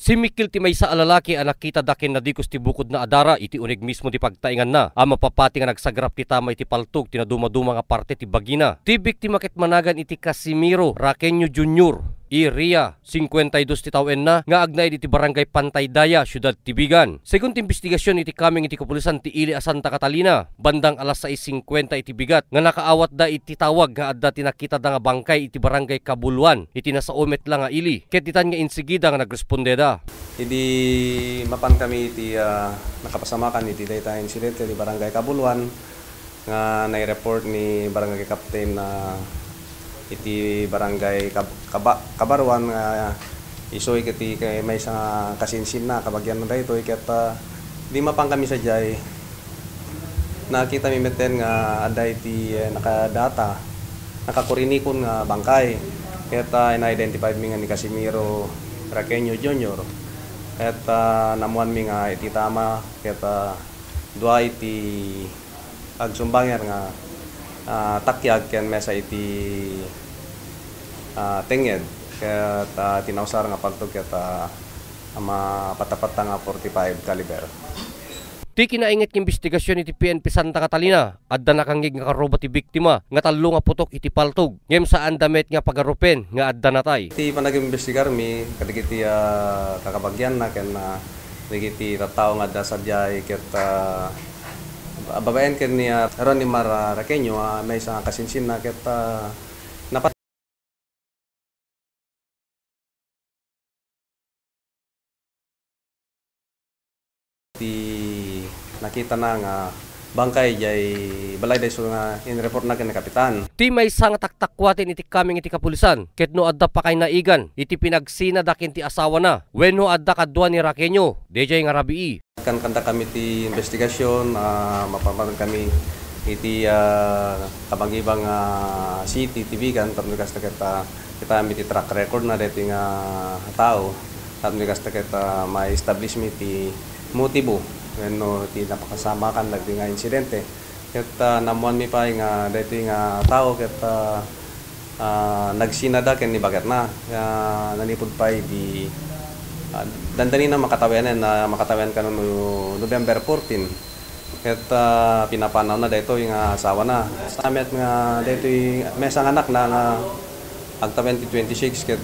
Si Mikil ti may sa lalaki ang nakita dakin na dikos ti bukod na adara iti unig mismo ti pagtaingan na. Ang mapapati nga nagsagrap ti tama iti paltog tinaduma-duma nga parte ti bagina. Ti biktima ket managan iti Casimiro Raqueño Jr. Iria, 52 ti tawen na, nga agnay iti barangay Pantay Daya, Syudad Tibigan. Según ti investigasyon iti kaming iti kapulisan ti Ili a Santa Catalina, bandang alas 6:50 iti bigat, nga nakaawat da iti tawag nga adda tinakita da nga bangkay iti barangay Kabuluan, iti nasaumet lang nga Ili. Ket ditan nga insigida nga nagresponde da. Hindi mapan kami iti nakapasamakan iti data incident di barangay Kabuluan, nga nai-report ni barangay captain na iti barangay Kabaruan nga isoy kiti kay may isang kasinsin na kabagyan na dito ikat di mapang kami sa jay nakita mi meten nga ada iti nakadata nakakurinikon nga bangkay ket na-identify mi nga ni Casimiro Raqueño Jr. ket namuan mi nga iti tama ket dua iti agsumbanger nga takyag ken mesa iti tenged ket tinausar nga pagtog ket mapatapat nga 45 caliber. Ti kinainget ng investigasyon iti PNP Santa Catalina adda nakangig nga karoba ti biktima nga tallo nga putok iti paltog ngem saan damet nga pagarupen nga adda natay. Ti panag-imbestigar mi kadigiti kakabagyan na ken digiti tattao nga adda sadyay ket babaen ken ni Ronimar Raqueño may isang kasinsin na ket nakita na nga bangkay jay balay dayso nga in-report na ken kapitan. Ti may nga taktakwatin iti kaming iti kapulisan ket no adda pa kay naigan iti pinagsina dakin ti asawa na wenno adda kadwa ni Raqueño DJ nga rabii. Kanta kami ti investigasyon mapaparan kami iti kabangibang city tibigan tapno kasta kita mi ti track record na deti nga tao tapno kasta kita may establishment ti motibo wenno ti napakasama kan dagdi nga insidente ket namuan mi pa nga deti nga tao ket nagsinada ken ni bagat na nanipod pa di dandani na makatawen kanon November 14 ket pinapanaw na dayto yung asawa na samet nga dayto may isang anak na nga agtawen ti 26 ket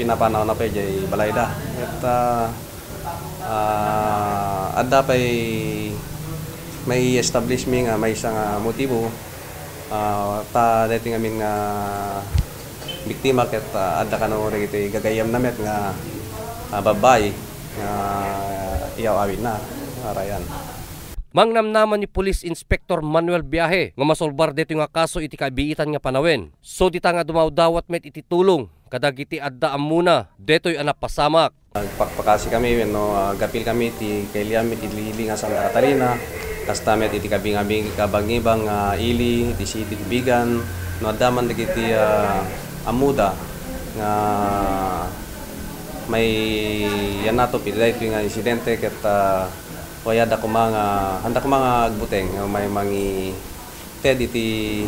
pinapanaw na pa jay balay da ket adda pay may establishment nga may isang motibo ta dayto ngamin nga biktima ket adda kano iti gagayam namet nga babay nga iyaw awin na arayan. Mangnamnaman ni Police Inspector Manuel Biahe nga masolbar dito nga kaso iti kabiitan nga panawen. So dita nga dumawdawat met iti tulong kadagiti adda amuna detoy anak pasamak. Pagpakasi kami no gapil kami ti kailyam iti Ili nga Santa Catalina kasta met iti kabangibang Ili iti City Tibigan no adda man dagiti amuda nga may yan nato piday nga insidente ket waya da ko mga handa ko mga agbuteng may mangi ted iti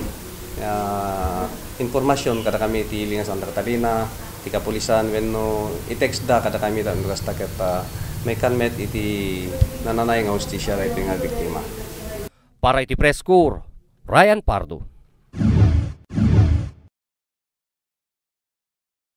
informasyon kada kami ti Ili nga Santa Catalina ti kapulisan wenno i-text da kada kami da kasta ket may kanmet iti nananay nga hustisya iti nga biktima. Para iti Press Corps, Ryan Pardo.